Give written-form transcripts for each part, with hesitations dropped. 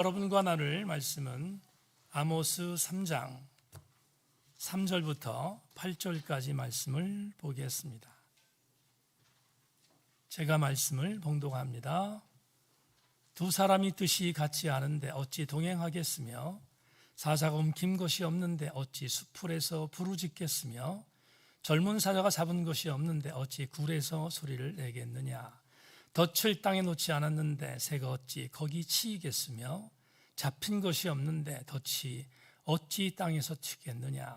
여러분과 나눌 말씀은 아모스 3장 3절부터 8절까지 말씀을 보겠습니다. 제가 말씀을 봉독합니다. 두 사람이 뜻이 같지 않은데 어찌 동행하겠으며 사자가 옮긴 것이 없는데 어찌 수풀에서 부르짖겠으며 젊은 사자가 잡은 것이 없는데 어찌 굴에서 소리를 내겠느냐. 덫을 땅에 놓지 않았는데 새가 어찌 거기 치이겠으며 잡힌 것이 없는데 덫이 어찌 땅에서 치겠느냐.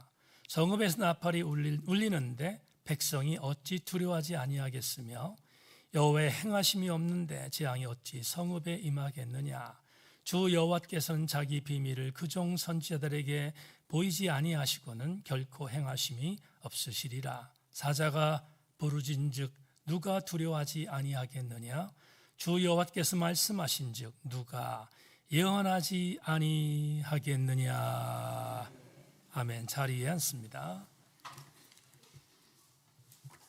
성읍에서 나팔이 울리는데 백성이 어찌 두려워하지 아니하겠으며 여호와의 행하심이 없는데 재앙이 어찌 성읍에 임하겠느냐. 주 여호와께서는 자기 비밀을 그종 선지자들에게 보이지 아니하시고는 결코 행하심이 없으시리라. 사자가 부르짖은즉 누가 두려워하지 아니하겠느냐. 주 여호와께서 말씀하신즉 누가 예언하지 아니하겠느냐. 아멘. 자리에 앉습니다.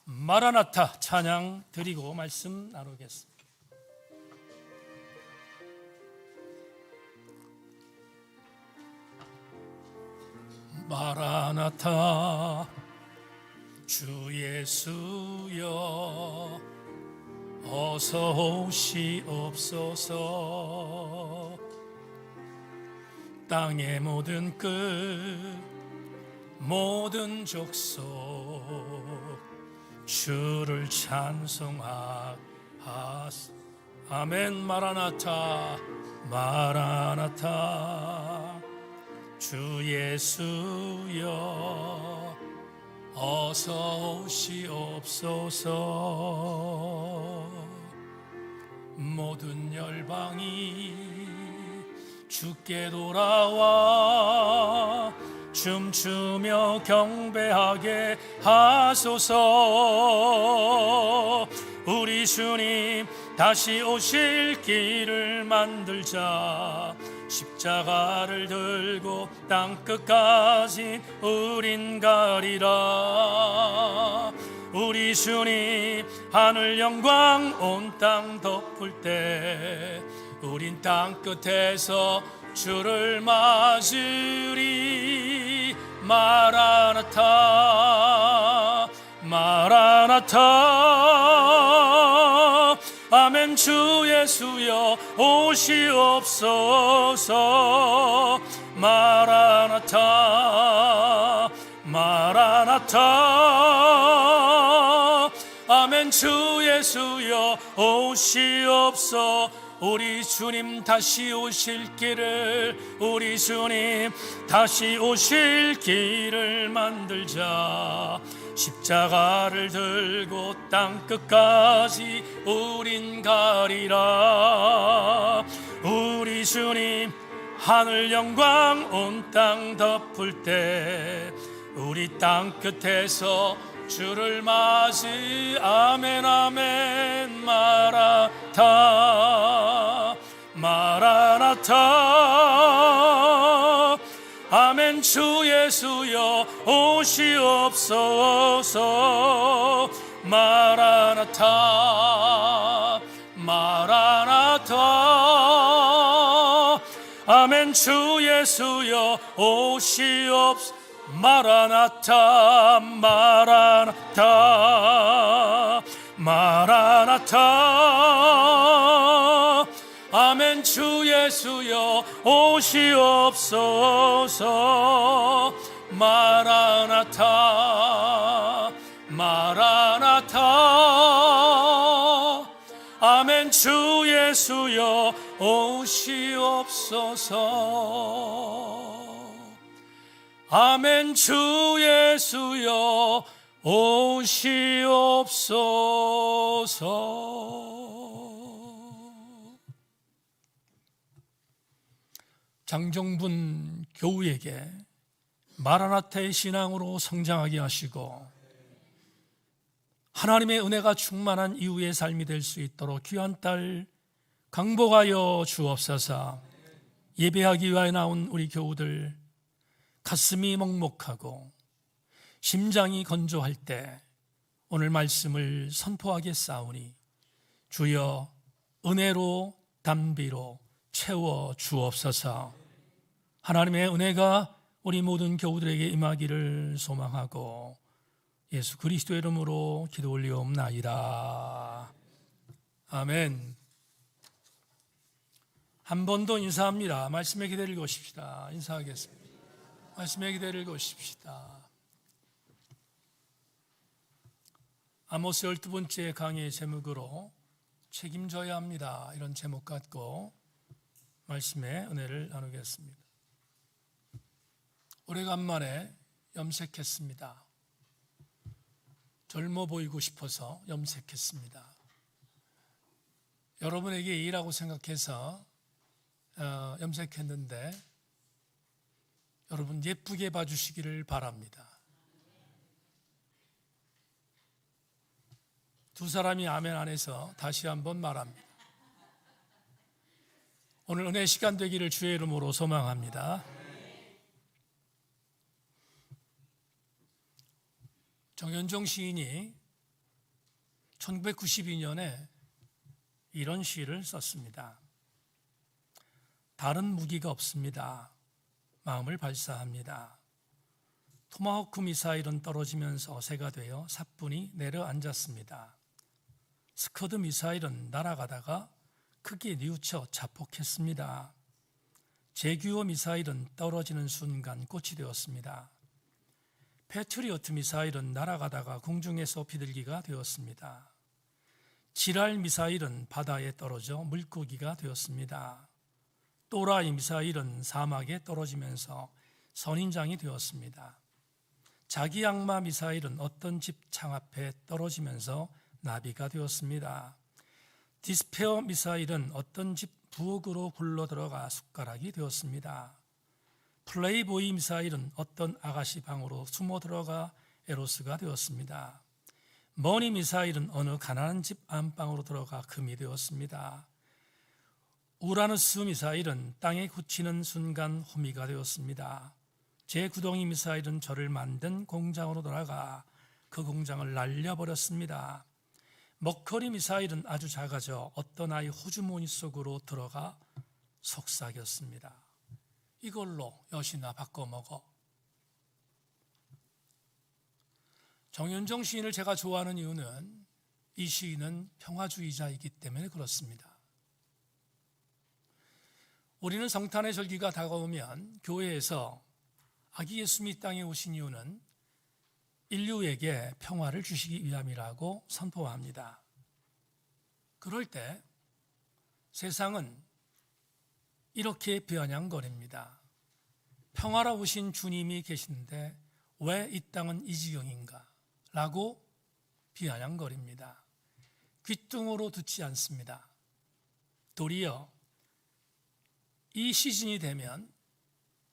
마라나타 찬양 드리고 말씀 나누겠습니다. 마라나타 주 예수여 어서 오시옵소서. 땅의 모든 끝 모든 족속 주를 찬송하소서. 아멘. 마라나타 마라나타 주 예수여 어서 오시옵소서. 모든 열방이 주께 돌아와 춤추며 경배하게 하소서. 우리 주님 다시 오실 길을 만들자. 십자가를 들고 땅끝까지 우린 가리라. 우리 주님 하늘 영광 온 땅 덮을 때 우린 땅끝에서 주를 맞으리. 마라나타 마라나타 아멘. 주 예수여 오시옵소서. 마라나타 마라나타 아멘. 주 예수여 오시옵소서. 우리 주님 다시 오실 길을 우리 주님 다시 오실 길을 만들자. 십자가를 들고 땅끝까지 우린 가리라. 우리 주님 하늘 영광 온 땅 덮을 때 우리 땅끝에서 주를 맞이. 아멘 아멘. 마라나타 마라나타 아멘. 주 예수여 오시옵소서. 마라나타 마라나타 아멘. 주 예수여 오시옵소서. 마라나타 마라나타 마라나타 아멘. 주 예수여 오시옵소서. 마라나타 마라나타 아멘. 주 예수여 오시옵소서. 아멘. 주 예수여 오시옵소서. 장정분 교우에게 마라나타의 신앙으로 성장하게 하시고 하나님의 은혜가 충만한 이후의 삶이 될 수 있도록 귀한 딸 강복하여 주옵소서. 예배하기 위하여 나온 우리 교우들 가슴이 먹먹하고 심장이 건조할 때 오늘 말씀을 선포하겠사오니 주여 은혜로 담비로 채워 주옵소서. 하나님의 은혜가 우리 모든 교우들에게 임하기를 소망하고 예수 그리스도의 이름으로 기도 올리옵나이다. 아멘. 한 번 더 인사합니다. 말씀의 기대를 읽으십시다. 인사하겠습니다. 말씀의 기대를 읽으십시다. 아모스 12번째 강의의 제목으로 책임져야 합니다, 이런 제목 갖고 말씀의 은혜를 나누겠습니다. 오래간만에 염색했습니다. 젊어 보이고 싶어서 염색했습니다. 여러분에게 일이라고 생각해서 염색했는데 여러분 예쁘게 봐주시기를 바랍니다. 두 사람이 아멘 안 해서 다시 한번 말합니다. 오늘 은혜 시간 되기를 주의 이름으로 소망합니다. 정현종 시인이 1992년에 이런 시를 썼습니다. 다른 무기가 없습니다. 마음을 발사합니다. 토마호크 미사일은 떨어지면서 새가 되어 사뿐히 내려앉았습니다. 스커드 미사일은 날아가다가 크게 뉘우쳐 자폭했습니다. 제규어 미사일은 떨어지는 순간 꽃이 되었습니다. 패트리어트 미사일은 날아가다가 공중에서 비둘기가 되었습니다. 지랄 미사일은 바다에 떨어져 물고기가 되었습니다. 또라이 미사일은 사막에 떨어지면서 선인장이 되었습니다. 자기 악마 미사일은 어떤 집 창 앞에 떨어지면서 나비가 되었습니다. 디스페어 미사일은 어떤 집 부엌으로 굴러 들어가 숟가락이 되었습니다. 플레이보이 미사일은 어떤 아가씨 방으로 숨어 들어가 에로스가 되었습니다. 머니 미사일은 어느 가난한 집 안방으로 들어가 금이 되었습니다. 우라누스 미사일은 땅에 굳히는 순간 호미가 되었습니다. 제구덩이 미사일은 저를 만든 공장으로 돌아가 그 공장을 날려버렸습니다. 먹거리 미사일은 아주 작아져 어떤 아이 호주머니 속으로 들어가 속삭였습니다. 이걸로 여시나 바꿔 먹어. 정현종 시인을 제가 좋아하는 이유는 이 시인은 평화주의자이기 때문에 그렇습니다. 우리는 성탄의 절기가 다가오면 교회에서 아기 예수님이 땅에 오신 이유는 인류에게 평화를 주시기 위함이라고 선포합니다. 그럴 때 세상은 이렇게 비아냥거립니다. 평화라 오신 주님이 계신데 왜 이 땅은 이 지경인가? 라고 비아냥거립니다. 귓등으로 듣지 않습니다. 도리어 이 시즌이 되면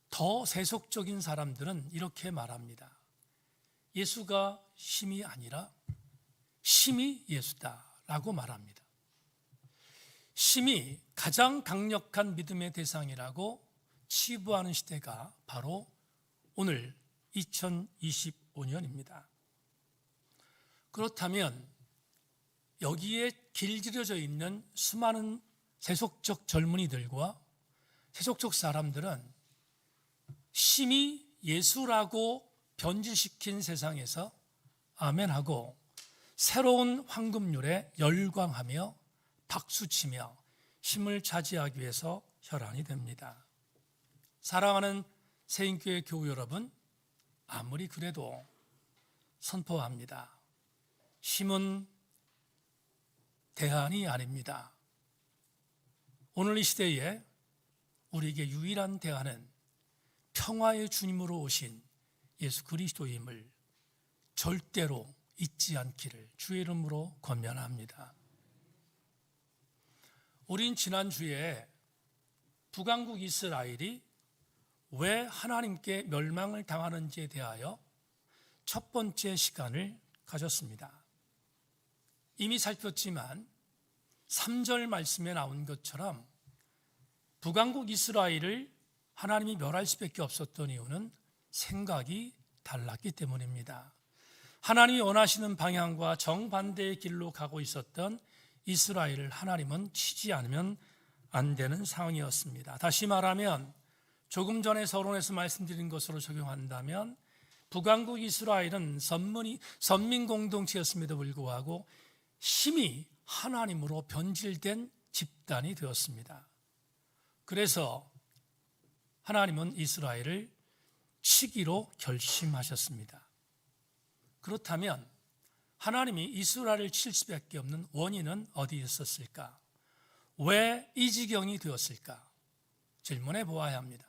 더 세속적인 사람들은 이렇게 말합니다. 예수가 심이 아니라 심이 예수다라고 말합니다. 심이 가장 강력한 믿음의 대상이라고 치부하는 시대가 바로 오늘 2025년입니다. 그렇다면 여기에 길들여져 있는 수많은 세속적 젊은이들과 세속적 사람들은 심이 예수라고 변질시킨 세상에서 아멘하고 새로운 황금률에 열광하며 박수치며 힘을 차지하기 위해서 혈안이 됩니다. 사랑하는 새인교회 교우 여러분, 아무리 그래도 선포합니다. 힘은 대안이 아닙니다. 오늘 이 시대에 우리에게 유일한 대안은 평화의 주님으로 오신 예수 그리스도임을 절대로 잊지 않기를 주의 이름으로 권면합니다. 우린 지난주에 북왕국 이스라엘이 왜 하나님께 멸망을 당하는지에 대하여 첫 번째 시간을 가졌습니다. 이미 살폈지만 3절 말씀에 나온 것처럼 북왕국 이스라엘을 하나님이 멸할 수밖에 없었던 이유는 생각이 달랐기 때문입니다. 하나님이 원하시는 방향과 정반대의 길로 가고 있었던 이스라엘을 하나님은 치지 않으면 안 되는 상황이었습니다. 다시 말하면 조금 전에 서론에서 말씀드린 것으로 적용한다면 북왕국 이스라엘은 선민 공동체였음에도 불구하고 심히 하나님으로 변질된 집단이 되었습니다. 그래서 하나님은 이스라엘을 치기로 결심하셨습니다. 그렇다면 하나님이 이스라엘을 칠 수밖에 없는 원인은 어디에 있었을까? 왜 이 지경이 되었을까? 질문해 보아야 합니다.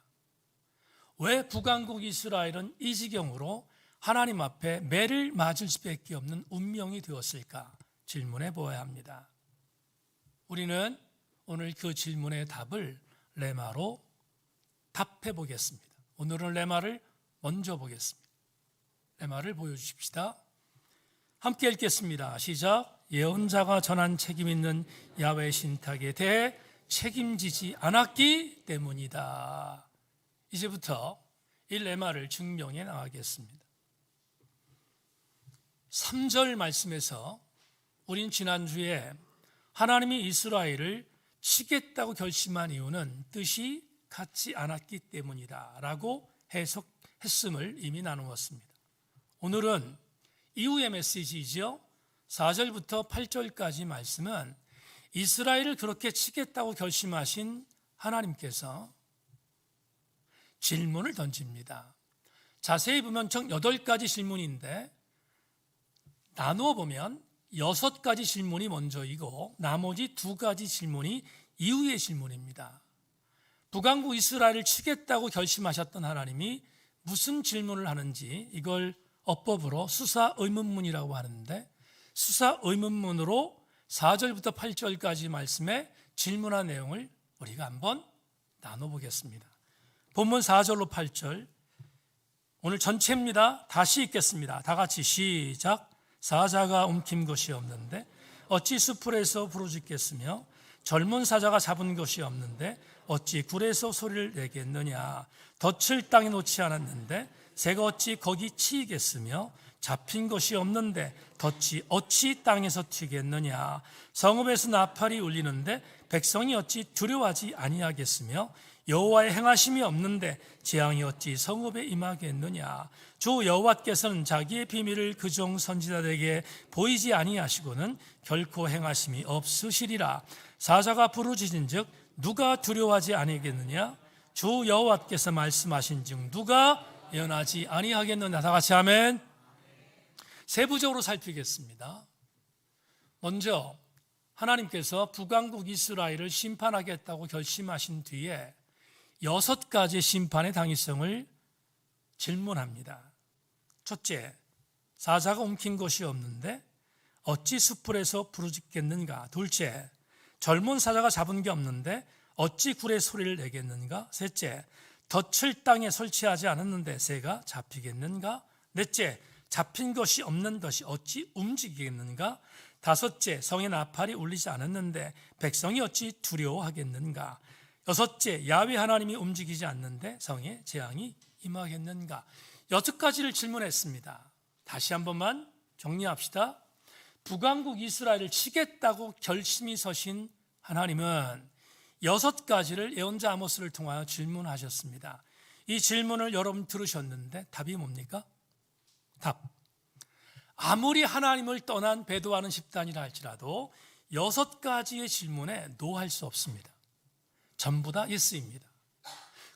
왜 북왕국 이스라엘은 이 지경으로 하나님 앞에 매를 맞을 수밖에 없는 운명이 되었을까? 질문해 보아야 합니다. 우리는 오늘 그 질문의 답을 레마로 답해 보겠습니다. 오늘은 레마를 먼저 보겠습니다. 레마를 보여주십시다. 함께 읽겠습니다. 시작. 예언자가 전한 책임 있는 야훼 신탁에 대해 책임지지 않았기 때문이다. 이제부터 이 레마를 증명해 나가겠습니다. 3절 말씀에서 우린 지난주에 하나님이 이스라엘을 치겠다고 결심한 이유는 뜻이 같지 않았기 때문이다 라고 해석했음을 이미 나누었습니다. 오늘은 이후의 메시지이죠. 4절부터 8절까지 말씀은 이스라엘을 그렇게 치겠다고 결심하신 하나님께서 질문을 던집니다. 자세히 보면 총 8가지 질문인데 나누어 보면 6가지 질문이 먼저이고 나머지 2가지 질문이 이후의 질문입니다. 북왕국 이스라엘을 치겠다고 결심하셨던 하나님이 무슨 질문을 하는지 이걸 어법으로 수사의문문이라고 하는데 수사의문문으로 4절부터 8절까지 말씀에 질문한 내용을 우리가 한번 나눠보겠습니다. 본문 4절로 8절 오늘 전체입니다. 다시 읽겠습니다. 다 같이 시작. 사자가 움킨 것이 없는데 어찌 수풀에서 부르짖겠으며 젊은 사자가 잡은 것이 없는데 어찌 굴에서 소리를 내겠느냐. 덫을 땅에 놓지 않았는데 새가 어찌 거기 치이겠으며 잡힌 것이 없는데 덫이 어찌 땅에서 튀겠느냐. 성읍에서 나팔이 울리는데 백성이 어찌 두려워하지 아니하겠으며 여호와의 행하심이 없는데 재앙이 어찌 성읍에 임하겠느냐. 주 여호와께서는 자기의 비밀을 그종 선지자들에게 보이지 아니하시고는 결코 행하심이 없으시리라. 사자가 부르짖은즉 누가 두려워하지 아니하겠느냐. 주 여호와께서 말씀하신즉 누가 예언하지 아니하겠느냐. 다 같이 아멘. 세부적으로 살피겠습니다. 먼저 하나님께서 북왕국 이스라엘을 심판하겠다고 결심하신 뒤에 6가지 심판의 당위성을 질문합니다. 첫째, 사자가 움킨 것이 없는데 어찌 수풀에서 부르짖겠는가. 둘째, 젊은 사자가 잡은 게 없는데 어찌 굴의 소리를 내겠는가. 셋째, 덫을 땅에 설치하지 않았는데 새가 잡히겠는가. 넷째, 잡힌 것이 없는 것이 어찌 움직이겠는가. 다섯째, 성에 나팔이 울리지 않았는데 백성이 어찌 두려워하겠는가. 여섯째, 야훼 하나님이 움직이지 않는데 성에 재앙이 임하겠는가. 6가지를 질문했습니다. 다시 한 번만 정리합시다. 북왕국 이스라엘을 치겠다고 결심이 서신 하나님은 6가지를 예언자 아모스를 통하여 질문하셨습니다. 이 질문을 여러분 들으셨는데 답이 뭡니까? 답. 아무리 하나님을 떠난 배도하는 집단이라 할지라도 6가지의 질문에 노할 수 없습니다. 전부 다 예스입니다.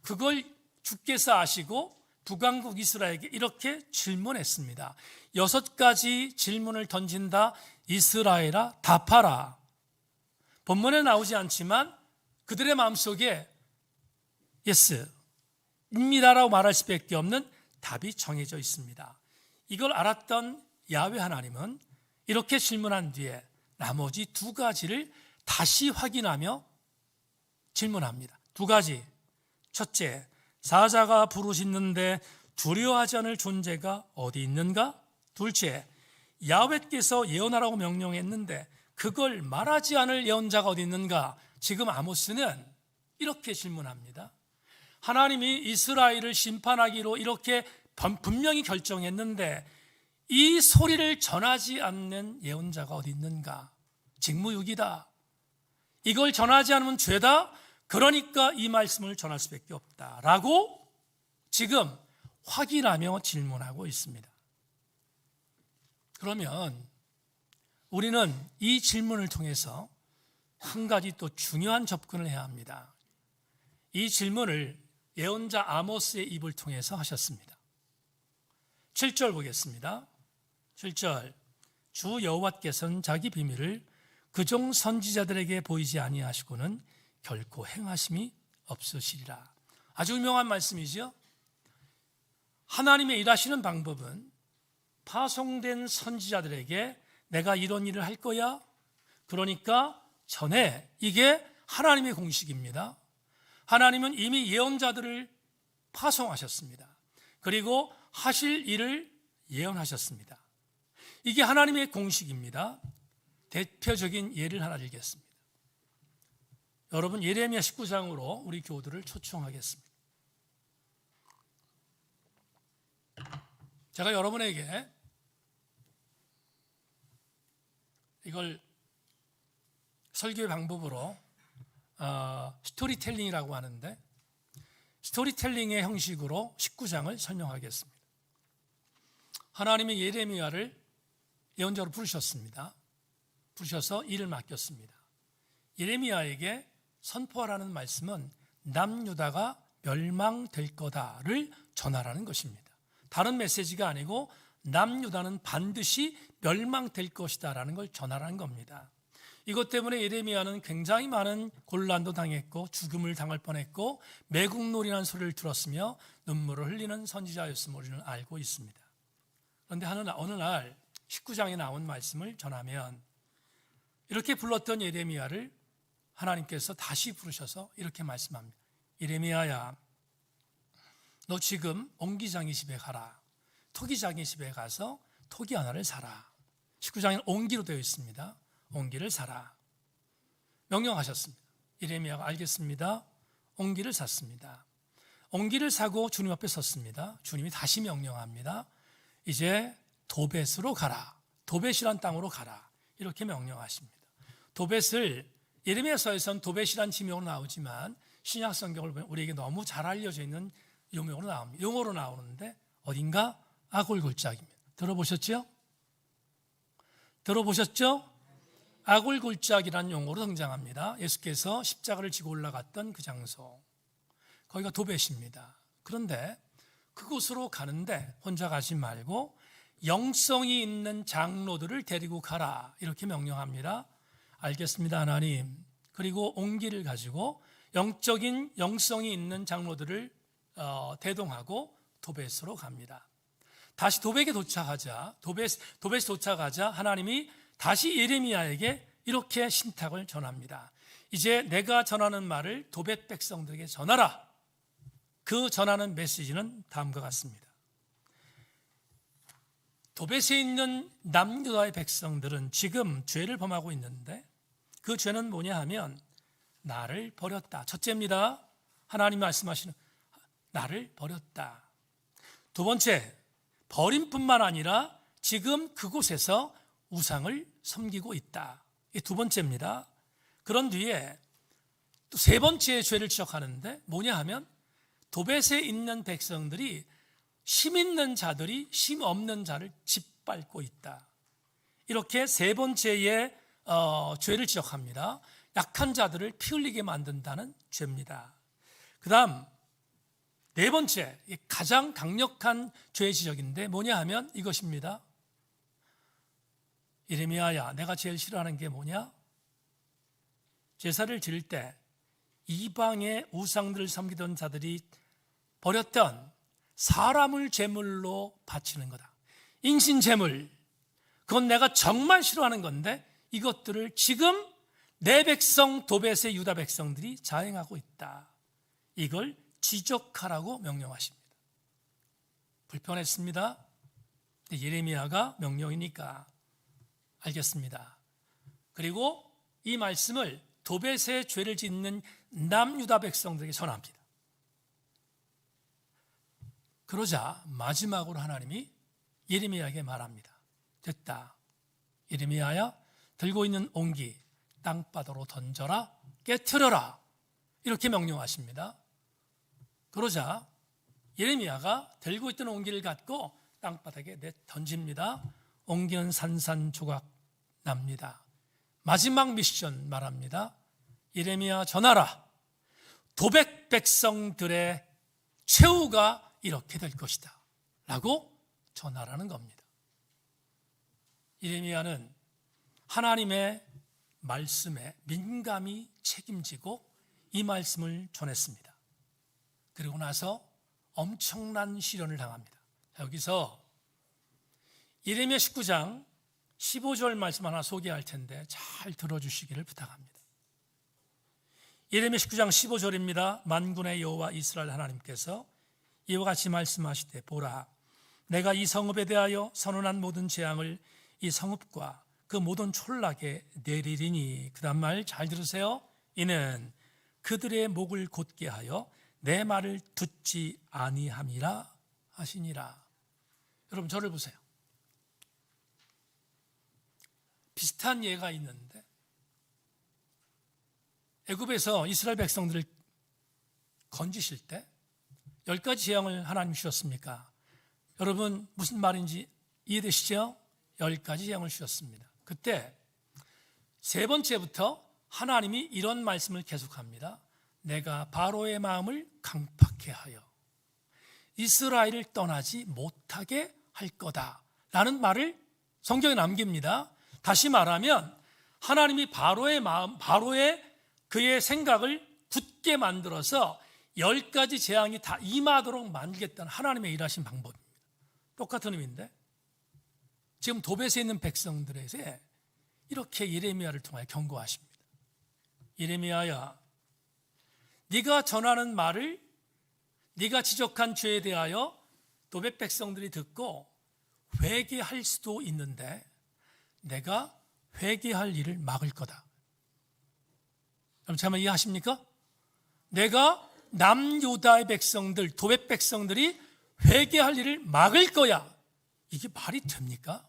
그걸 주께서 아시고 북왕국 이스라엘에게 이렇게 질문했습니다. 6가지 질문을 던진다. 이스라엘아 답하라. 본문에 나오지 않지만 그들의 마음속에 예스입니다라고 말할 수밖에 없는 답이 정해져 있습니다. 이걸 알았던 야훼 하나님은 이렇게 질문한 뒤에 나머지 2가지를 다시 확인하며 질문합니다. 2가지. 첫째, 사자가 부르짖는데 두려워하지 않을 존재가 어디 있는가? 둘째, 야훼께서 예언하라고 명령했는데 그걸 말하지 않을 예언자가 어디 있는가? 지금 아모스는 이렇게 질문합니다. 하나님이 이스라엘을 심판하기로 이렇게 분명히 결정했는데 이 소리를 전하지 않는 예언자가 어디 있는가? 직무유기다. 이걸 전하지 않으면 죄다. 그러니까 이 말씀을 전할 수밖에 없다라고 지금 확인하며 질문하고 있습니다. 그러면 우리는 이 질문을 통해서 한 가지 또 중요한 접근을 해야 합니다. 이 질문을 예언자 아모스의 입을 통해서 하셨습니다. 7절 보겠습니다. 7절, 주 여호와께서는 자기 비밀을 그종 선지자들에게 보이지 아니하시고는 결코 행하심이 없으시리라. 아주 유명한 말씀이죠. 하나님의 일하시는 방법은 파송된 선지자들에게 내가 이런 일을 할 거야, 그러니까 전에, 이게 하나님의 공식입니다. 하나님은 이미 예언자들을 파송하셨습니다. 그리고 하실 일을 예언하셨습니다. 이게 하나님의 공식입니다. 대표적인 예를 하나 들겠습니다. 여러분, 예레미야 19장으로 우리 교우들을 초청하겠습니다. 제가 여러분에게 이걸 설교의 방법으로 스토리텔링이라고 하는데, 스토리텔링의 형식으로 19장을 설명하겠습니다. 하나님이 예레미야를 예언자로 부르셨습니다. 부르셔서 일을 맡겼습니다. 예레미야에게 선포하라는 말씀은 남유다가 멸망될 거다를 전하라는 것입니다. 다른 메시지가 아니고 남유다는 반드시 멸망될 것이다라는 걸 전하라는 겁니다. 이것 때문에 예레미야는 굉장히 많은 곤란도 당했고 죽음을 당할 뻔했고 매국놀이라는 소리를 들었으며 눈물을 흘리는 선지자였음을 우리는 알고 있습니다. 그런데 어느 날 19장에 나온 말씀을 전하면 이렇게 불렀던 예레미야를 하나님께서 다시 부르셔서 이렇게 말씀합니다. 예레미야야, 너 지금 옹기장이 집에 가라. 토기장이 집에 가서 토기 하나를 사라. 19장에는 옹기로 되어 있습니다. 옹기를 사라. 명령하셨습니다. 예레미야가 알겠습니다. 옹기를 샀습니다. 옹기를 사고 주님 앞에 섰습니다. 주님이 다시 명령합니다. 이제 도벳으로 가라. 도벳이란 땅으로 가라. 이렇게 명령하십니다. 도벳을 예레미야서에서는 도벳이란 지명으로 나오지만 신약 성경을 보면 우리에게 너무 잘 알려져 있는 용어로 나옵니다. 용어로 나오는데 어딘가 아골골짜기입니다. 들어보셨죠? 들어보셨죠? 아골골짜기라는 용어로 등장합니다. 예수께서 십자가를 지고 올라갔던 그 장소, 거기가 도벳입니다. 그런데 그곳으로 가는데 혼자 가지 말고 영성이 있는 장로들을 데리고 가라, 이렇게 명령합니다. 알겠습니다, 하나님. 그리고 옹기를 가지고 영적인 영성이 있는 장로들을 대동하고 도벳으로 갑니다. 다시 도벳에 도착하자 하나님이 다시 예레미야에게 이렇게 신탁을 전합니다. 이제 내가 전하는 말을 도벳 백성들에게 전하라. 그 전하는 메시지는 다음과 같습니다. 도벳에 있는 남유다의 백성들은 지금 죄를 범하고 있는데 그 죄는 뭐냐 하면 나를 버렸다. 첫째입니다. 하나님 말씀하시는 나를 버렸다. 두 번째, 버림뿐만 아니라 지금 그곳에서 우상을 섬기고 있다. 이게 두 번째입니다. 그런 뒤에 또 세 번째의 죄를 지적하는데 뭐냐 하면 도벳에 있는 백성들이 심 있는 자들이 심 없는 자를 짓밟고 있다. 이렇게 세 번째의 죄를 지적합니다. 약한 자들을 피 흘리게 만든다는 죄입니다. 그 다음 네 번째, 가장 강력한 죄 지적인데 뭐냐 하면 이것입니다. 예레미야야, 내가 제일 싫어하는 게 뭐냐? 제사를 드릴 때 이방의 우상들을 섬기던 자들이 버렸던 사람을 제물로 바치는 거다. 인신제물, 그건 내가 정말 싫어하는 건데 이것들을 지금 내 백성 도벳의 유다 백성들이 자행하고 있다. 이걸 지적하라고 명령하십니다. 불편했습니다. 예레미야가 명령이니까 알겠습니다. 그리고 이 말씀을 도벳의 죄를 짓는 남유다 백성들에게 전합니다. 그러자 마지막으로 하나님이 예레미야에게 말합니다. 됐다. 예레미야야, 들고 있는 옹기 땅바닥으로 던져라, 깨트려라, 이렇게 명령하십니다. 그러자 예레미야가 들고 있던 옹기를 갖고 땅바닥에 던집니다. 옹기는 산산조각 납니다. 마지막 미션 말합니다. 예레미야 전하라. 도백 백성들의 최후가 이렇게 될 것이다 라고 전하라는 겁니다. 예레미야는 하나님의 말씀에 민감히 책임지고 이 말씀을 전했습니다. 그리고 나서 엄청난 시련을 당합니다. 여기서 예레미야 19장 15절 말씀 하나 소개할 텐데 잘 들어주시기를 부탁합니다. 예레미야 19장 15절입니다. 만군의 여호와 이스라엘 하나님께서 이와 같이 말씀하시되 보라, 내가 이 성읍에 대하여 선언한 모든 재앙을 이 성읍과 그 모든 촌락에 내리리니. 그 다음 말 잘 들으세요. 이는 그들의 목을 곧게 하여 내 말을 듣지 아니함이라 하시니라. 여러분 저를 보세요. 비슷한 예가 있는데 애굽에서 이스라엘 백성들을 건지실 때 10가지 재앙을 하나님 주셨습니까? 여러분 무슨 말인지 이해되시죠? 10가지 재앙을 주셨습니다. 그때 세 번째부터 하나님이 이런 말씀을 계속합니다. 내가 바로의 마음을 강팍해 하여 이스라엘을 떠나지 못하게 할 거다 라는 말을 성경에 남깁니다. 다시 말하면 하나님이 바로의 마음, 바로의 그의 생각을 굳게 만들어서 10가지 재앙이 다 임하도록 만들겠다는 하나님의 일하신 방법입니다. 똑같은 의미인데 지금 도벳에 있는 백성들에게 이렇게 예레미야를 통하여 경고하십니다. 예레미야야, 네가 전하는 말을 네가 지적한 죄에 대하여 도벳 백성들이 듣고 회개할 수도 있는데 내가 회개할 일을 막을 거다. 여러분 제 말 이해하십니까? 내가 남유다의 백성들, 도벳 백성들이 회개할 일을 막을 거야. 이게 말이 됩니까?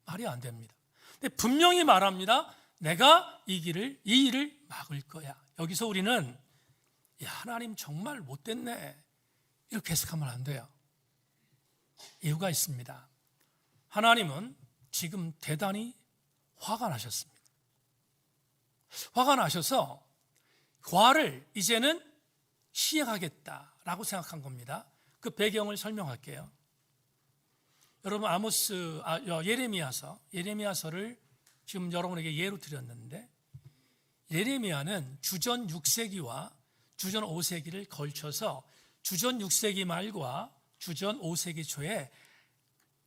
말이 안 됩니다. 근데 분명히 말합니다. 내가 이 일을 막을 거야. 여기서 우리는 야, 하나님 정말 못됐네 이렇게 해석하면 안 돼요. 이유가 있습니다. 하나님은 지금 대단히 화가 나셨습니다. 화가 나셔서 화를 이제는 시행하겠다라고 생각한 겁니다. 그 배경을 설명할게요. 여러분 예레미야서를 지금 여러분에게 예로 드렸는데 예레미야는 주전 6세기와 주전 5세기를 걸쳐서 주전 6세기 말과 주전 5세기 초에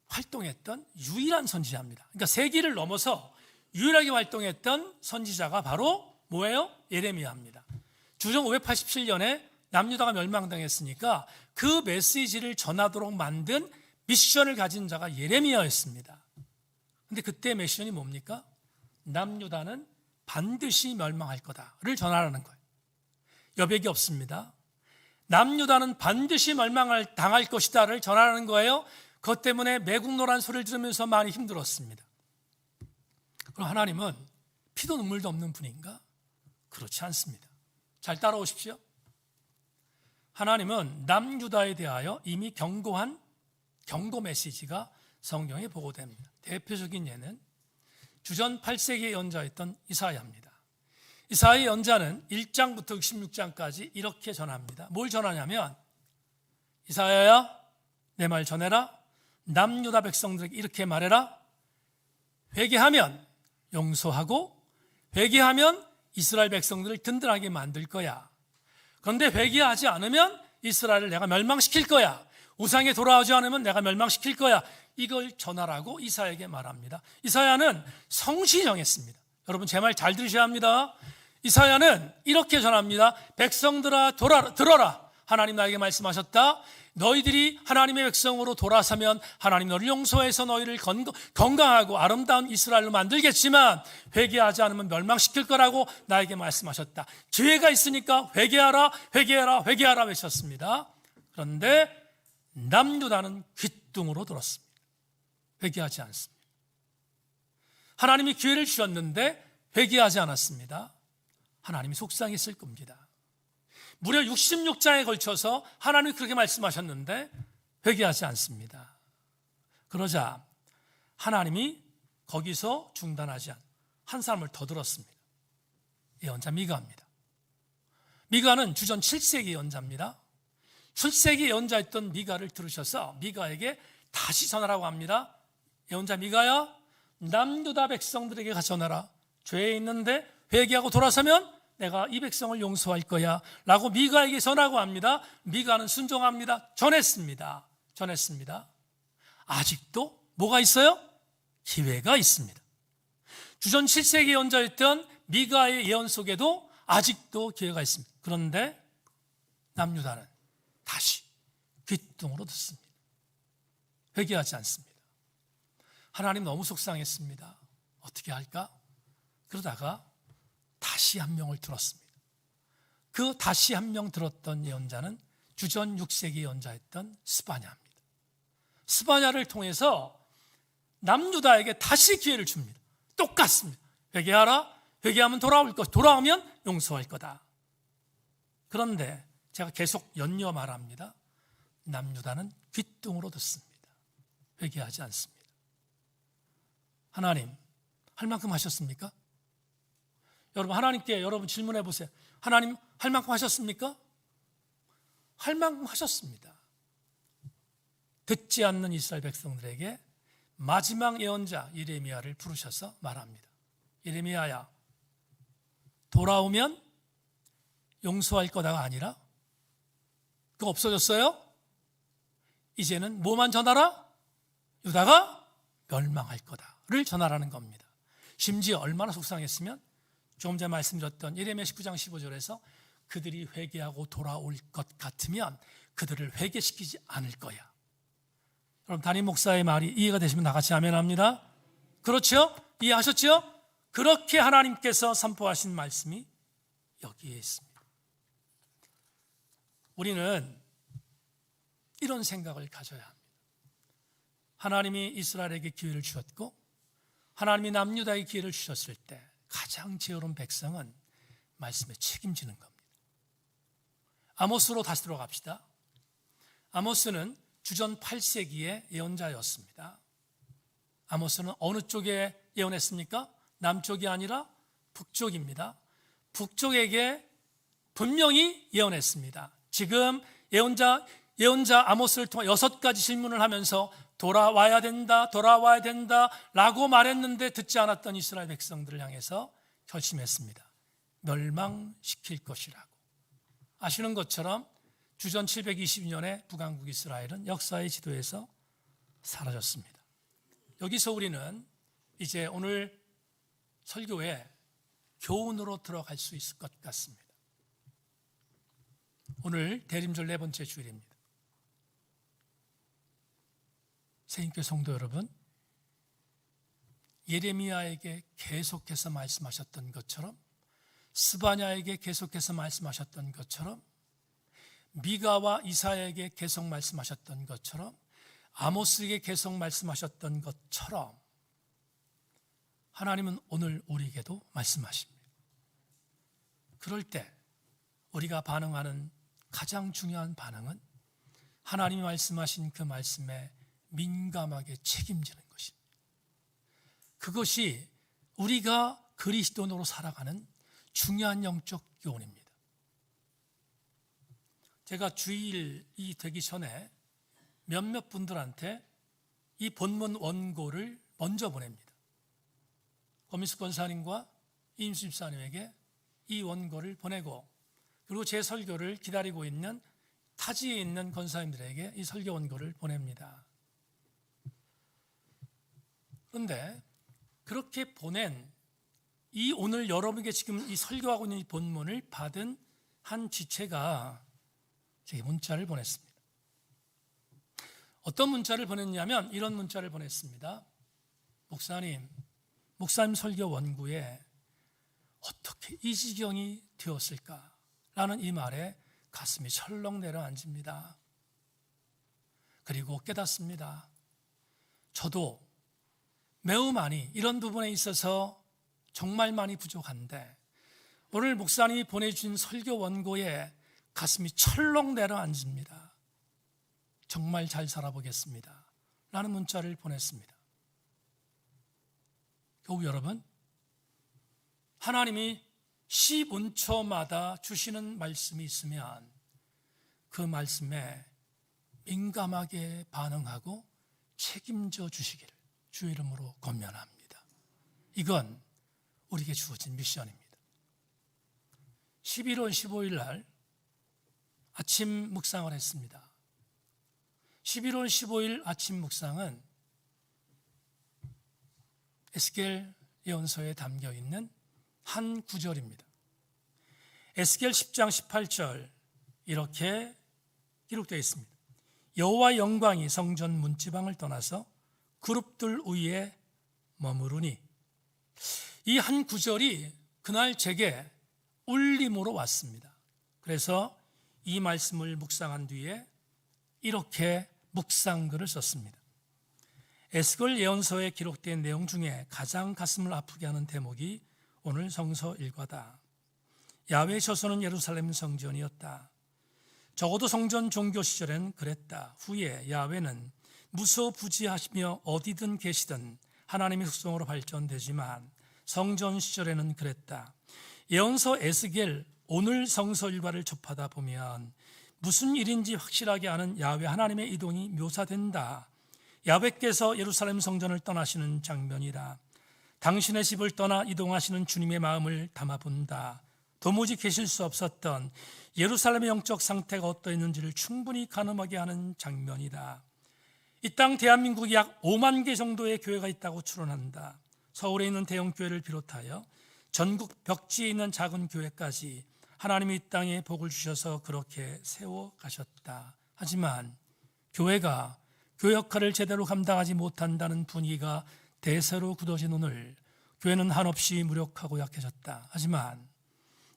활동했던 유일한 선지자입니다. 그러니까 세기를 넘어서 유일하게 활동했던 선지자가 바로 뭐예요? 예레미야입니다. 주전 587년에 남유다가 멸망당했으니까 그 메시지를 전하도록 만든 미션을 가진 자가 예레미야였습니다. 그런데 그때 미션이 뭡니까? 남유다는 반드시 멸망할 거다를 전하라는 거예요. 여백이 없습니다. 남유다는 반드시 멸망을 당할 것이다를 전하라는 거예요. 그것 때문에 매국노란 소리를 들으면서 많이 힘들었습니다. 그럼 하나님은 피도 눈물도 없는 분인가? 그렇지 않습니다. 잘 따라오십시오. 하나님은 남유다에 대하여 이미 경고한 경고 메시지가 성경에 보고됩니다. 대표적인 예는 주전 8세기의 연자였던 이사야입니다. 이사야의 연자는 1장부터 66장까지 이렇게 전합니다. 뭘 전하냐면 이사야야 내 말 전해라. 남유다 백성들에게 이렇게 말해라. 회개하면 용서하고 회개하면 이스라엘 백성들을 든든하게 만들 거야. 그런데 회개하지 않으면 이스라엘을 내가 멸망시킬 거야. 우상에 돌아오지 않으면 내가 멸망시킬 거야. 이걸 전하라고 이사야에게 말합니다. 이사야는 성실히 정했습니다. 여러분 제 말 잘 들으셔야 합니다. 이사야는 이렇게 전합니다. 백성들아 들어라. 하나님 나에게 말씀하셨다. 너희들이 하나님의 백성으로 돌아서면 하나님 너를 용서해서 너희를 건강하고 아름다운 이스라엘로 만들겠지만 회개하지 않으면 멸망시킬 거라고 나에게 말씀하셨다. 기회가 있으니까 회개하라 외쳤습니다. 그런데 남유다는 귓등으로 들었습니다. 회개하지 않습니다. 하나님이 기회를 주셨는데 회개하지 않았습니다. 하나님이 속상했을 겁니다. 무려 66장에 걸쳐서 하나님이 그렇게 말씀하셨는데 회개하지 않습니다. 그러자 하나님이 거기서 중단하지 않고 한 사람을 더 들었습니다. 예언자 미가입니다. 미가는 주전 7세기 예언자입니다. 7세기 예언자였던 미가를 들으셔서 미가에게 다시 전하라고 합니다. 예언자 미가야, 남유다 백성들에게 가서 전하라. 죄에 있는데 회개하고 돌아서면 내가 이 백성을 용서할 거야 라고 미가에게 전하고 합니다. 미가는 순종합니다. 전했습니다. 아직도 뭐가 있어요? 기회가 있습니다. 주전 7세기 예언자였던 미가의 예언 속에도 아직도 기회가 있습니다. 그런데 남유다는 다시 귓등으로 듣습니다. 회개하지 않습니다. 하나님 너무 속상했습니다. 어떻게 할까? 그러다가 다시 한 명을 들었습니다. 그 다시 한 명 들었던 예언자는 주전 6세기 예언자였던 스바냐입니다. 스바냐를 통해서 남유다에게 다시 기회를 줍니다. 똑같습니다. 회개하라. 회개하면 돌아올 것. 돌아오면 용서할 거다. 그런데 제가 계속 연이어 말합니다. 남유다는 귓등으로 듣습니다. 회개하지 않습니다. 하나님, 할 만큼 하셨습니까? 여러분, 하나님께 여러분 질문해 보세요. 하나님, 할 만큼 하셨습니까? 할 만큼 하셨습니다. 듣지 않는 이스라엘 백성들에게 마지막 예언자 예레미야를 부르셔서 말합니다. 예레미야야, 돌아오면 용서할 거다가 아니라 그거 없어졌어요? 이제는 뭐만 전하라? 유다가 멸망할 거다를 전하라는 겁니다. 심지어 얼마나 속상했으면 조금 전에 말씀드렸던 예레미야 19장 15절에서 그들이 회개하고 돌아올 것 같으면 그들을 회개시키지 않을 거야. 여러분, 담임 목사의 말이 이해가 되시면 나같이 아멘합니다. 그렇죠? 이해하셨죠? 그렇게 하나님께서 선포하신 말씀이 여기에 있습니다. 우리는 이런 생각을 가져야 합니다. 하나님이 이스라엘에게 기회를 주셨고 하나님이 남유다에게 기회를 주셨을 때 가장 지혜로운 백성은 말씀에 책임지는 겁니다. 아모스로 다시 들어갑시다. 아모스는 주전 8세기의 예언자였습니다. 아모스는 어느 쪽에 예언했습니까? 남쪽이 아니라 북쪽입니다. 북쪽에게 분명히 예언했습니다. 지금 예언자 아모스를 통해 6가지 질문을 하면서 돌아와야 된다 라고 말했는데 듣지 않았던 이스라엘 백성들을 향해서 결심했습니다. 멸망시킬 것이라고. 아시는 것처럼 주전 720년에 북왕국 이스라엘은 역사의 지도에서 사라졌습니다. 여기서 우리는 이제 오늘 설교에 교훈으로 들어갈 수 있을 것 같습니다. 오늘 대림절 4번째 주일입니다. 새인교 성도 여러분, 예레미야에게 계속해서 말씀하셨던 것처럼, 스바냐에게 계속해서 말씀하셨던 것처럼, 미가와 이사야에게 계속 말씀하셨던 것처럼, 아모스에게 계속 말씀하셨던 것처럼 하나님은 오늘 우리에게도 말씀하십니다. 그럴 때 우리가 반응하는 가장 중요한 반응은 하나님이 말씀하신 그 말씀에 민감하게 책임지는 것입니다. 그것이 우리가 그리스도인으로 살아가는 중요한 영적 교훈입니다. 제가 주일이 되기 전에 몇몇 분들한테 이 본문 원고를 먼저 보냅니다. 권민숙 권사님과 이임수 집사님에게 이 원고를 보내고, 그리고 제 설교를 기다리고 있는 타지에 있는 권사님들에게 이 설교 원고를 보냅니다. 그런데 그렇게 보낸 이 오늘 여러분에게 지금 이 설교하고 있는 이 본문을 받은 한 지체가 제게 문자를 보냈습니다. 어떤 문자를 보냈냐면 이런 문자를 보냈습니다. 목사님 설교 원고에 어떻게 이 지경이 되었을까라는 이 말에 가슴이 철렁 내려앉습니다. 그리고 깨닫습니다. 저도 매우 많이 이런 부분에 있어서 정말 많이 부족한데 오늘 목사님이 보내준 설교 원고에 가슴이 철렁 내려앉습니다. 정말 잘 살아보겠습니다 라는 문자를 보냈습니다. 교우 여러분, 하나님이 시문초마다 주시는 말씀이 있으면 그 말씀에 민감하게 반응하고 책임져 주시기를 주의 이름으로 권면합니다. 이건 우리에게 주어진 미션입니다. 11월 15일 날 아침 묵상을 했습니다. 11월 15일 아침 묵상은 에스겔 예언서에 담겨있는 한 구절입니다. 에스겔 10장 18절 이렇게 기록되어 있습니다. 여호와 영광이 성전 문지방을 떠나서 그룹들 위에 머무르니, 이 한 구절이 그날 제게 울림으로 왔습니다. 그래서 이 말씀을 묵상한 뒤에 이렇게 묵상글을 썼습니다. 에스겔 예언서에 기록된 내용 중에 가장 가슴을 아프게 하는 대목이 오늘 성서 일과다. 야훼의 처소는 예루살렘 성전이었다. 적어도 성전 종교 시절엔 그랬다. 후에 야훼는 무소부지하시며 어디든 계시든 하나님의 속성으로 발전되지만 성전 시절에는 그랬다. 예언서 에스겔 오늘 성서 일과를 접하다 보면 무슨 일인지 확실하게 아는 야훼 하나님의 이동이 묘사된다. 야훼께서 예루살렘 성전을 떠나시는 장면이다. 당신의 집을 떠나 이동하시는 주님의 마음을 담아본다. 도무지 계실 수 없었던 예루살렘의 영적 상태가 어떠했는지를 충분히 가늠하게 하는 장면이다. 이 땅 대한민국이 약 5만 개 정도의 교회가 있다고 추론한다. 서울에 있는 대형 교회를 비롯하여 전국 벽지에 있는 작은 교회까지 하나님이 이 땅에 복을 주셔서 그렇게 세워가셨다. 하지만 교회가 교회 역할을 제대로 감당하지 못한다는 분위기가 대세로 굳어진 오늘, 교회는 한없이 무력하고 약해졌다. 하지만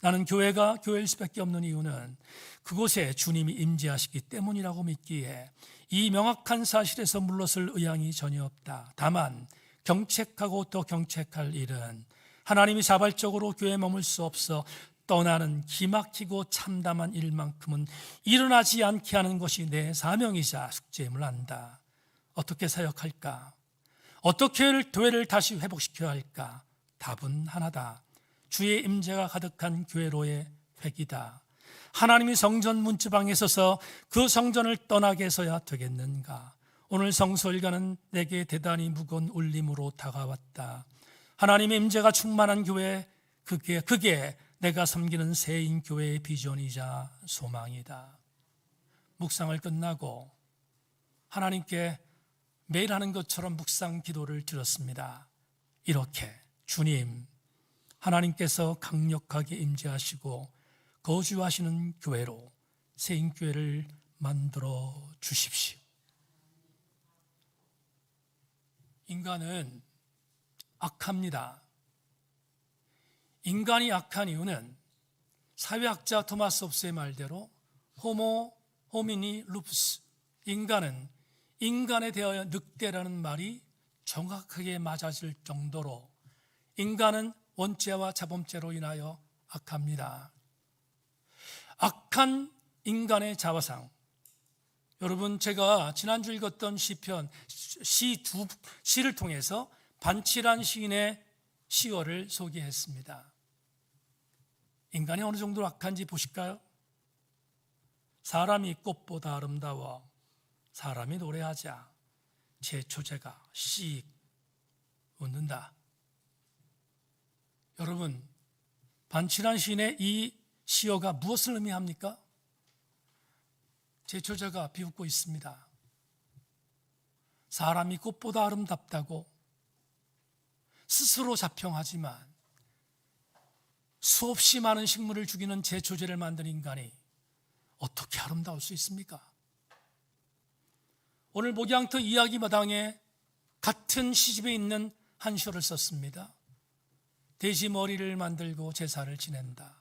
나는 교회가 교회일 수밖에 없는 이유는 그곳에 주님이 임재하시기 때문이라고 믿기에 이 명확한 사실에서 물러설 의향이 전혀 없다. 다만 경책하고 또 경책할 일은 하나님이 자발적으로 교회에 머물 수 없어 떠나는 기막히고 참담한 일만큼은 일어나지 않게 하는 것이 내 사명이자 숙제임을 안다. 어떻게 사역할까? 어떻게 교회를 다시 회복시켜야 할까? 답은 하나다. 주의 임재가 가득한 교회로의 회기다. 하나님이 성전 문지방에 서서 그 성전을 떠나게 해서야 되겠는가? 오늘 성서일가는 내게 대단히 무거운 울림으로 다가왔다. 하나님의 임재가 충만한 교회, 그게 내가 섬기는 새인 교회의 비전이자 소망이다. 묵상을 끝나고 하나님께 매일 하는 것처럼 묵상 기도를 드렸습니다. 이렇게 주님, 하나님께서 강력하게 임재하시고 거주하시는 교회로 새인 교회를 만들어 주십시오. 인간은 악합니다. 인간이 악한 이유는 사회학자 토마스 홉스의 말대로 호모 호미니 루푸스, 인간은 인간에 대하여 늑대라는 말이 정확하게 맞아질 정도로 인간은 원죄와 자범죄로 인하여 악합니다. 악한 인간의 자화상. 여러분, 제가 지난주 읽었던 시편 시를 통해서 반칠한 시인의 시어를 소개했습니다. 인간이 어느 정도로 악한지 보실까요? 사람이 꽃보다 아름다워 사람이 노래하자 제초제가 씩 웃는다. 여러분, 반칠한 시인의 이 시어가 무엇을 의미합니까? 제초제가 비웃고 있습니다. 사람이 꽃보다 아름답다고 스스로 자평하지만 수없이 많은 식물을 죽이는 제초제를 만든 인간이 어떻게 아름다울 수 있습니까? 오늘 목양터 이야기마당에 같은 시집에 있는 한 시를 썼습니다. 돼지 머리를 만들고 제사를 지낸다.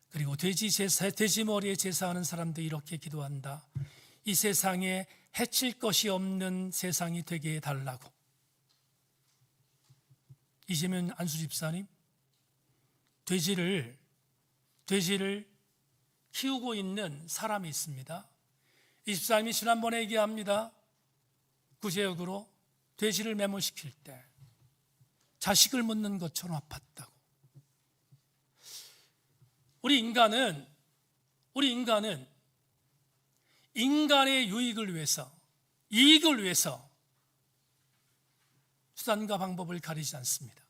그리고 돼지 머리에 제사하는 사람들이 이렇게 기도한다. 이 세상에 해칠 것이 없는 세상이 되게 해달라고. 이재명 안수집사님, 돼지를 키우고 있는 사람이 있습니다. 이 집사님이 지난번에 얘기합니다. 구제역으로 돼지를 매몰시킬 때 자식을 묻는 것처럼 아팠다고. 우리 인간은 인간의 유익을 위해서, 이익을 위해서 수단과 방법을 가리지 않습니다.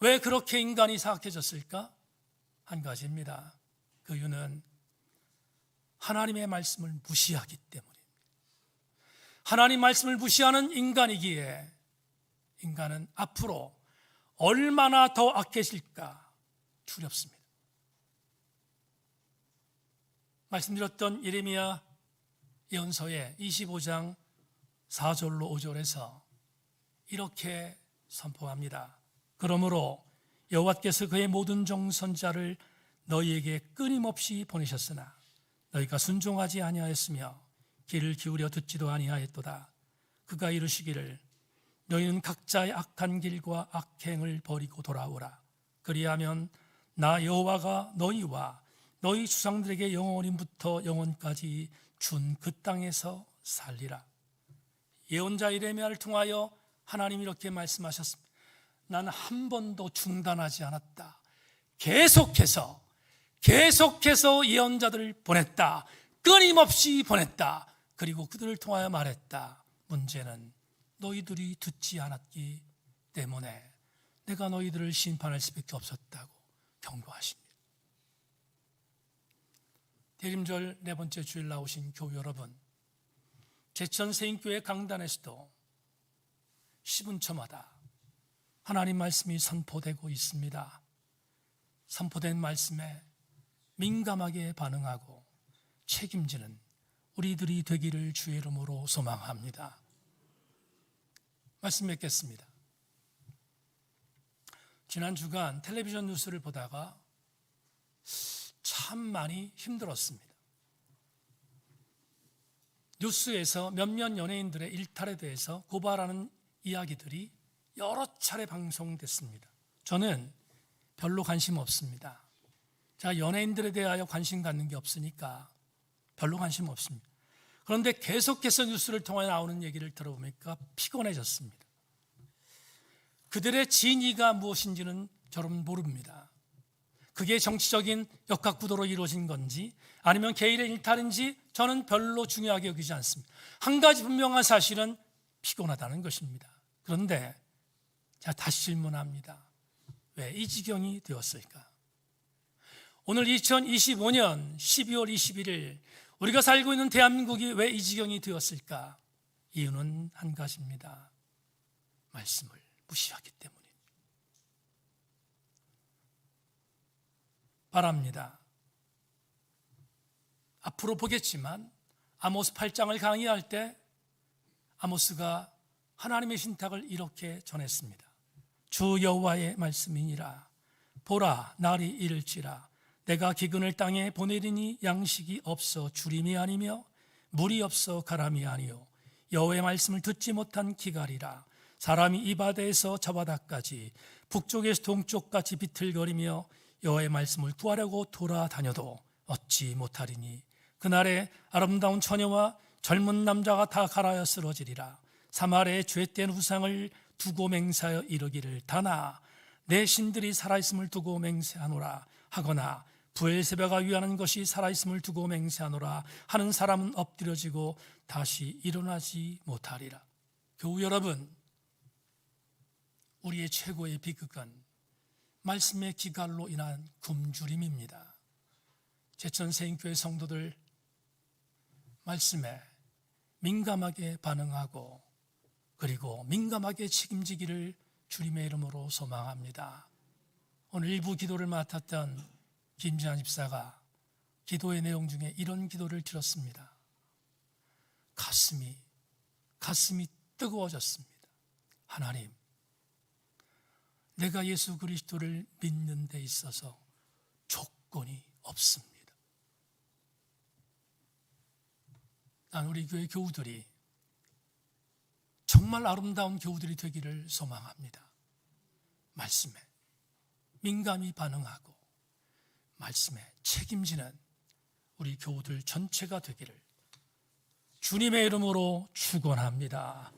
왜 그렇게 인간이 사악해졌을까? 한 가지입니다. 그 이유는 하나님의 말씀을 무시하기 때문입니다. 하나님 말씀을 무시하는 인간이기에 인간은 앞으로 얼마나 더 악해질까 두렵습니다. 말씀드렸던 예레미야 예언서의 25장 4절로 5절에서 이렇게 선포합니다. 그러므로 여호와께서 그의 모든 종선자를 너희에게 끊임없이 보내셨으나 너희가 순종하지 아니하였으며 귀를 기울여 듣지도 아니하였도다. 그가 이르시기를 너희는 각자의 악한 길과 악행을 버리고 돌아오라. 그리하면 나 여호와가 너희와 너희 조상들에게 영원히부터 영원까지 준 그 땅에서 살리라. 예언자 예레미야를 통하여 하나님이 이렇게 말씀하셨습니다. 나는 한 번도 중단하지 않았다. 계속해서 예언자들을 보냈다. 끊임없이 보냈다. 그리고 그들을 통하여 말했다. 문제는 너희들이 듣지 않았기 때문에 내가 너희들을 심판할 수밖에 없었다고 경고하십니다. 대림절 네 번째 주일 나오신 교우 여러분, 제천 세인교회 강단에서도 시분처마다 하나님 말씀이 선포되고 있습니다. 선포된 말씀에 민감하게 반응하고 책임지는 우리들이 되기를 주의 이름으로 소망합니다. 말씀 맺겠습니다. 지난 주간 텔레비전 뉴스를 보다가 참 많이 힘들었습니다. 뉴스에서 몇몇 연예인들의 일탈에 대해서 고발하는 이야기들이 여러 차례 방송됐습니다. 저는 별로 관심 없습니다. 제가 연예인들에 대하여 관심 갖는 게 없으니까 별로 관심 없습니다. 그런데 계속해서 뉴스를 통해 나오는 얘기를 들어보니까 피곤해졌습니다. 그들의 진위가 무엇인지는 저는 모릅니다. 그게 정치적인 역학구도로 이루어진 건지 아니면 개인의 일탈인지 저는 별로 중요하게 여기지 않습니다. 한 가지 분명한 사실은 피곤하다는 것입니다. 그런데 제가 다시 질문합니다. 왜 이 지경이 되었을까? 오늘 2025년 12월 21일 우리가 살고 있는 대한민국이 왜 이 지경이 되었을까? 이유는 한 가지입니다. 말씀을 무시하기 때문입니다. 바랍니다. 앞으로 보겠지만 아모스 8장을 강의할 때 아모스가 하나님의 신탁을 이렇게 전했습니다. 주 여호와의 말씀이니라. 보라, 날이 이를지라. 내가 기근을 땅에 보내리니 양식이 없어 주림이 아니며 물이 없어 가람이 아니요 여호와의 말씀을 듣지 못한 기갈이라. 사람이 이 바다에서 저 바다까지 북쪽에서 동쪽까지 비틀거리며 여호와의 말씀을 구하려고 돌아다녀도 얻지 못하리니 그날에 아름다운 처녀와 젊은 남자가 다 갈아여 쓰러지리라. 사마리아의 죄된 우상을 두고 맹세하여 이르기를 다나 내 신들이 살아있음을 두고 맹세하노라 하거나 브엘세바가 위하는 것이 살아있음을 두고 맹세하노라 하는 사람은 엎드려지고 다시 일어나지 못하리라. 교우 여러분, 우리의 최고의 비극은 말씀의 기갈로 인한 굶주림입니다. 제천 세인교회 성도들 말씀에 민감하게 반응하고 그리고 민감하게 책임지기를 주님의 이름으로 소망합니다. 오늘 일부 기도를 맡았던 김지한 집사가 기도의 내용 중에 이런 기도를 드렸습니다. 가슴이 뜨거워졌습니다. 하나님, 내가 예수 그리스도를 믿는 데 있어서 조건이 없습니다. 난 우리 교회 교우들이 정말 아름다운 교우들이 되기를 소망합니다. 말씀에 민감히 반응하고 말씀에 책임지는 우리 교우들 전체가 되기를 주님의 이름으로 축원합니다.